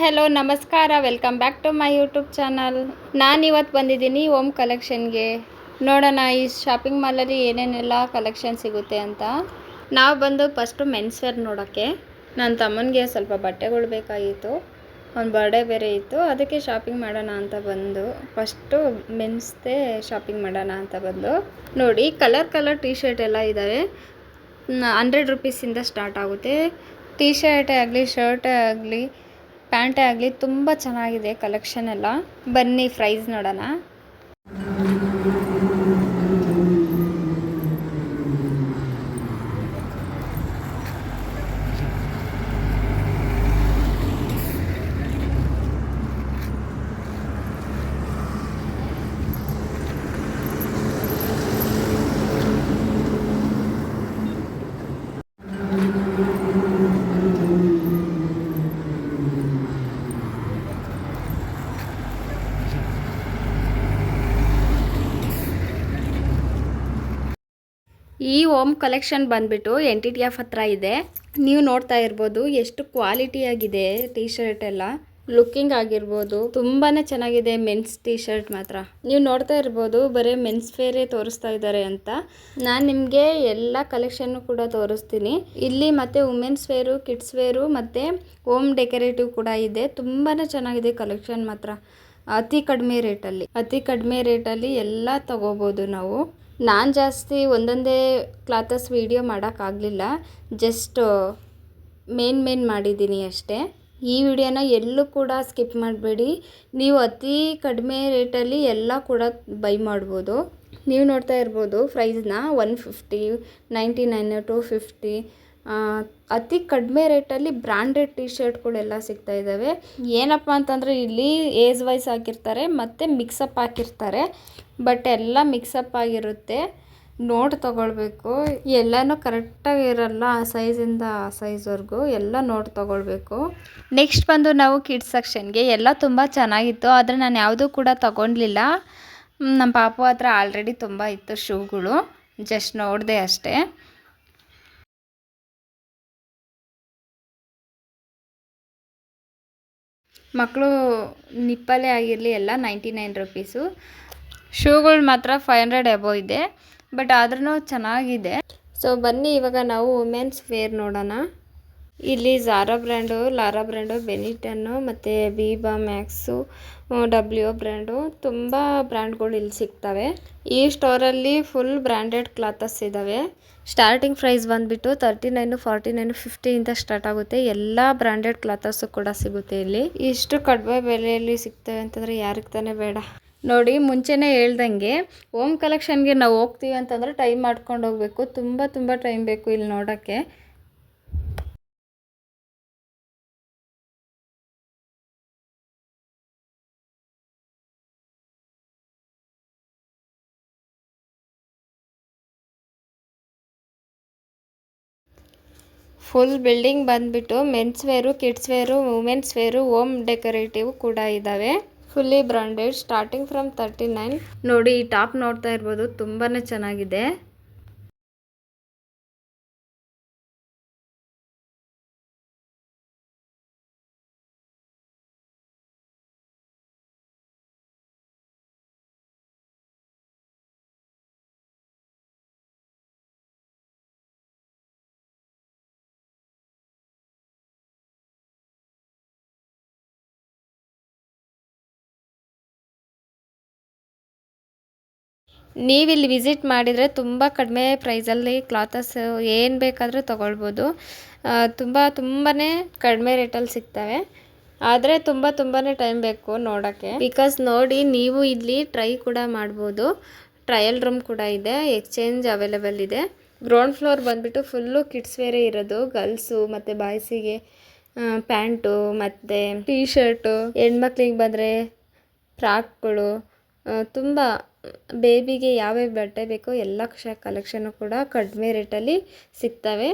Hello ನಮಸ್ಕಾರ, welcome back to my YouTube channel. ನಾನಿವತ್ತು ಬಂದಿದ್ದೀನಿ ಓಮ್ ಕಲೆಕ್ಷನ್ಗೆ. ನೋಡೋಣ ಈ ಶಾಪಿಂಗ್ ಮಾಲಲ್ಲಿ ಏನೇನೆಲ್ಲ ಕಲೆಕ್ಷನ್ ಸಿಗುತ್ತೆ ಅಂತ. ನಾವು ಬಂದು ಫಸ್ಟು ಮೆನ್ಸ್ ವೇರ್ ನೋಡೋಕ್ಕೆ. ನನ್ನ ತಮ್ಮನಿಗೆ ಸ್ವಲ್ಪ ಬಟ್ಟೆಗಳು ಬೇಕಾಗಿತ್ತು, ಅವ್ನ ಬರ್ಡೇ ಬೇರೆ ಇತ್ತು, ಅದಕ್ಕೆ ಶಾಪಿಂಗ್ ಮಾಡೋಣ ಅಂತ ಬಂದು ಫಸ್ಟು ಮೆನ್ಸ್ದೇ ಶಾಪಿಂಗ್ ಮಾಡೋಣ ಅಂತ ಬಂದು. ನೋಡಿ ಕಲರ್ ಟೀ ಶರ್ಟ್ ಎಲ್ಲ ಇದ್ದಾವೆ. 100 ರುಪೀಸಿಂದ ಸ್ಟಾರ್ಟ್ ಆಗುತ್ತೆ. ಟೀ ಶರ್ಟೇ ಆಗಲಿ, ಶರ್ಟೇ ಆಗಲಿ, ಪ್ಯಾಂಟೇ ಆಗಲಿ ತುಂಬ ಚೆನ್ನಾಗಿದೆ ಕಲೆಕ್ಷನ್ ಎಲ್ಲ. ಬನ್ನಿ ಪ್ರೈಸ್ ನೋಡೋಣ. ಈ ಓಮ್ ಕಲೆಕ್ಷನ್ ಬಂದ್ಬಿಟ್ಟು NTTF ಹತ್ರ ಇದೆ. ನೀವು ನೋಡ್ತಾ ಇರ್ಬೋದು ಎಷ್ಟು ಕ್ವಾಲಿಟಿಯಾಗಿದೆ ಟೀ ಶರ್ಟ್ ಎಲ್ಲ. ಲುಕ್ಕಿಂಗ್ ಆಗಿರ್ಬೋದು ತುಂಬಾ ಚೆನ್ನಾಗಿದೆ. ಮೆನ್ಸ್ ಟೀ ಶರ್ಟ್ ಮಾತ್ರ ನೀವು ನೋಡ್ತಾ ಇರ್ಬೋದು, ಬರೀ ಮೆನ್ಸ್ ವೇರೇ ತೋರಿಸ್ತಾ ಇದ್ದಾರೆ ಅಂತ. ನಾನು ನಿಮಗೆ ಎಲ್ಲ ಕಲೆಕ್ಷನ್ನು ಕೂಡ ತೋರಿಸ್ತೀನಿ ಇಲ್ಲಿ. ಮತ್ತು ವುಮೆನ್ಸ್ ವೇರು, ಕಿಡ್ಸ್ ವೇರು ಮತ್ತು ಹೋಮ್ ಡೆಕೋರೇಟಿವ್ ಕೂಡ ಇದೆ. ತುಂಬಾ ಚೆನ್ನಾಗಿದೆ ಕಲೆಕ್ಷನ್ ಮಾತ್ರ. ಅತಿ ಕಡಿಮೆ ರೇಟಲ್ಲಿ ಎಲ್ಲ ತಗೋಬೋದು ನಾವು. ನಾನು ಜಾಸ್ತಿ ಒಂದೊಂದೇ ಕ್ಲಾತಸ್ ವೀಡಿಯೋ ಮಾಡೋಕ್ಕಾಗಲಿಲ್ಲ, ಜಸ್ಟ್ ಮೇನ್ ಮಾಡಿದ್ದೀನಿ ಅಷ್ಟೇ. ಈ ವಿಡಿಯೋನ ಎಲ್ಲೂ ಕೂಡ ಸ್ಕಿಪ್ ಮಾಡಬೇಡಿ. ನೀವು ಅತಿ ಕಡಿಮೆ ರೇಟಲ್ಲಿ ಎಲ್ಲ ಕೂಡ ಬೈ ಮಾಡ್ಬೋದು. ನೀವು ನೋಡ್ತಾ ಇರ್ಬೋದು ಪ್ರೈಸ್ನ 150, 99, 250. ಅತಿ ಕಡಿಮೆ ರೇಟಲ್ಲಿ ಬ್ರ್ಯಾಂಡೆಡ್ ಟೀ ಶರ್ಟ್ಗಳೆಲ್ಲ ಸಿಗ್ತಾ ಇದ್ದಾವೆ. ಏನಪ್ಪ ಅಂತಂದರೆ ಇಲ್ಲಿ ಏಜ್ ವೈಸ್ ಹಾಕಿರ್ತಾರೆ ಮತ್ತು ಮಿಕ್ಸಪ್ ಹಾಕಿರ್ತಾರೆ. ಬಟ್ ಎಲ್ಲ ಮಿಕ್ಸಪ್ ಆಗಿರುತ್ತೆ, ನೋಡಿ ತಗೊಳ್ಬೇಕು. ಎಲ್ಲನೂ ಕರೆಕ್ಟಾಗಿ ಇರಲ್ಲ, ಆ ಸೈಜಿಂದ ಆ ಸೈಜ್ವರೆಗೂ ಎಲ್ಲ ನೋಡಿ ತಗೊಳ್ಬೇಕು. ನೆಕ್ಸ್ಟ್ ಬಂದು ನಾವು ಕಿಡ್ಸ್ ಸೆಕ್ಷನ್ಗೆ. ಎಲ್ಲ ತುಂಬ ಚೆನ್ನಾಗಿತ್ತು, ಆದರೆ ನಾನು ಯಾವುದೂ ಕೂಡ ತಗೊಳ್ಲಿಲ್ಲ. ನಮ್ಮ ಪಾಪು ಹತ್ರ ಆಲ್ರೆಡಿ ತುಂಬ ಇತ್ತು ಶೂಗಳು, ಜಸ್ಟ್ ನೋಡಿದೆ ಅಷ್ಟೇ. ಮಕ್ಕಳು ನಿಪ್ಪಲ್ಲೇ ಆಗಿರಲಿ ಎಲ್ಲ 99 ರುಪೀಸು. ಶೂಗಳು ಮಾತ್ರ 500 ಎಬೋ ಇದೆ, ಬಟ್ ಆದ್ರೂ ಚೆನ್ನಾಗಿದೆ. ಸೊ ಬನ್ನಿ ಇವಾಗ ನಾವು ವುಮೆನ್ಸ್ ವೇರ್ ನೋಡೋಣ. ಇಲ್ಲಿ ಝಾರಾ ಬ್ರ್ಯಾಂಡು, ಲಾರಾ ಬ್ರ್ಯಾಂಡು, ಬೆನಿಟನ್ನು ಮತ್ತು ಬೀಬಾ, ಮ್ಯಾಕ್ಸು, W ಬ್ರ್ಯಾಂಡು, ತುಂಬ ಬ್ರ್ಯಾಂಡ್ಗಳು ಇಲ್ಲಿ ಸಿಗ್ತವೆ. ಈ ಸ್ಟೋರಲ್ಲಿ ಫುಲ್ ಬ್ರ್ಯಾಂಡೆಡ್ ಕ್ಲಾತಸ್ ಇದ್ದಾವೆ. ಸ್ಟಾರ್ಟಿಂಗ್ ಪ್ರೈಸ್ ಬಂದುಬಿಟ್ಟು 39, 49, 50 ಸ್ಟಾರ್ಟ್ ಆಗುತ್ತೆ. ಎಲ್ಲ ಬ್ರ್ಯಾಂಡೆಡ್ ಕ್ಲಾತಸ್ಸು ಕೂಡ ಸಿಗುತ್ತೆ ಇಲ್ಲಿ. ಇಷ್ಟು ಕಡಿಮೆ ಬೆಲೆಯಲ್ಲಿ ಸಿಗ್ತವೆ ಅಂತಂದರೆ ಯಾರಿಗೆ ತಾನೇ ಬೇಡ. ನೋಡಿ ಮುಂಚೆನೇ ಹೇಳ್ದಂಗೆ ಹೋಮ್ ಕಲೆಕ್ಷನ್ಗೆ ನಾವು ಹೋಗ್ತೀವಿ ಅಂತಂದರೆ ಟೈಮ್ ಮಾಡ್ಕೊಂಡು ಹೋಗಬೇಕು. ತುಂಬ ಟೈಮ್ ಬೇಕು ಇಲ್ಲಿ ನೋಡೋಕ್ಕೆ. ಫುಲ್ ಬಿಲ್ಡಿಂಗ್ ಬಂದುಬಿಟ್ಟು men's wear, kids wear, women's wear, home decorative ಕೂಡ ಇದ್ದಾವೆ. Fully branded. Starting from 39. ನೋಡಿ ಈ ಟಾಪ್ ನೋಡ್ತಾ ಇರ್ಬೋದು, ತುಂಬಾ ಚೆನ್ನಾಗಿದೆ. ನೀವಿಲ್ಲಿ ವಿಸಿಟ್ ಮಾಡಿದರೆ ತುಂಬ ಕಡಿಮೆ ಪ್ರೈಸಲ್ಲಿ ಕ್ಲಾತಸ್ ಏನು ಬೇಕಾದರೂ ತೊಗೊಳ್ಬೋದು. ತುಂಬಾ ಕಡಿಮೆ ರೇಟಲ್ಲಿ ಸಿಗ್ತವೆ, ಆದರೆ ತುಂಬಾ ಟೈಮ್ ಬೇಕು ನೋಡೋಕ್ಕೆ. ಬಿಕಾಸ್ ನೋಡಿ ನೀವು ಇಲ್ಲಿ ಟ್ರೈ ಕೂಡ ಮಾಡ್ಬೋದು. ಟ್ರಯಲ್ ರೂಮ್ ಕೂಡ ಇದೆ, ಎಕ್ಸ್ಚೇಂಜ್ ಅವೈಲೇಬಲ್ ಇದೆ. ಗ್ರೌಂಡ್ ಫ್ಲೋರ್ ಬಂದುಬಿಟ್ಟು ಫುಲ್ಲು ಕಿಡ್ಸ್ ವೇರೇ ಇರೋದು. ಗರ್ಲ್ಸು ಮತ್ತು ಬಾಯ್ಸಿಗೆ ಪ್ಯಾಂಟು ಮತ್ತು ಟೀ ಶರ್ಟು, ಹೆಣ್ಮಕ್ಳಿಗೆ ಬಂದರೆ ಫ್ರಾಕ್ಗಳು, ತುಂಬ ಬೇಬಿಗೆ ಯಾವ್ಯಾವ ಬಟ್ಟೆ ಬೇಕೋ ಎಲ್ಲ ಕಲೆಕ್ಷನ್ನು ಕೂಡ ಕಡಿಮೆ ರೇಟಲ್ಲಿ ಸಿಗ್ತವೆ.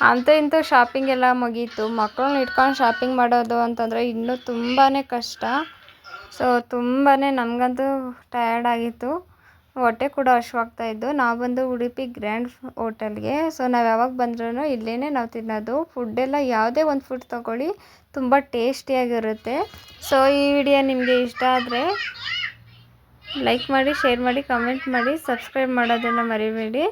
ಅಂತೂ ಇಂತೂ ಶಾಪಿಂಗ್ ಎಲ್ಲ ಮುಗೀತು. ಮಕ್ಕಳನ್ನ ಇಟ್ಕೊಂಡು ಶಾಪಿಂಗ್ ಮಾಡೋದು ಅಂತಂದರೆ ಇನ್ನೂ ತುಂಬಾ ಕಷ್ಟ. ಸೊ ತುಂಬಾ ನಮಗಂತೂ ಟಯರ್ಡ್ ಆಗಿತ್ತು, ಹೊಟ್ಟೆ ಕೂಡ ಹಶ್ವಾಗ್ತಾಯಿದ್ದು. ನಾವು ಬಂದು ಉಡುಪಿ ಗ್ರ್ಯಾಂಡ್ ಹೋಟೆಲ್ಗೆ. ಸೊ ನಾವು ಯಾವಾಗ ಬಂದ್ರೂ ಇಲ್ಲೇ ನಾವು ತಿನ್ನೋದು. ಫುಡ್ಡೆಲ್ಲ ಯಾವುದೇ ಒಂದು ಫುಡ್ ತೊಗೊಳ್ಳಿ ತುಂಬ ಟೇಸ್ಟಿಯಾಗಿರುತ್ತೆ. ಸೊ ಈ ವಿಡಿಯೋ ನಿಮಗೆ ಇಷ್ಟ ಆದರೆ ಲೈಕ್ ಮಾಡಿ, ಶೇರ್ ಮಾಡಿ, ಕಮೆಂಟ್ ಮಾಡಿ, ಸಬ್ಸ್ಕ್ರೈಬ್ ಮಾಡೋದನ್ನು ಮರಿಬೇಡಿ.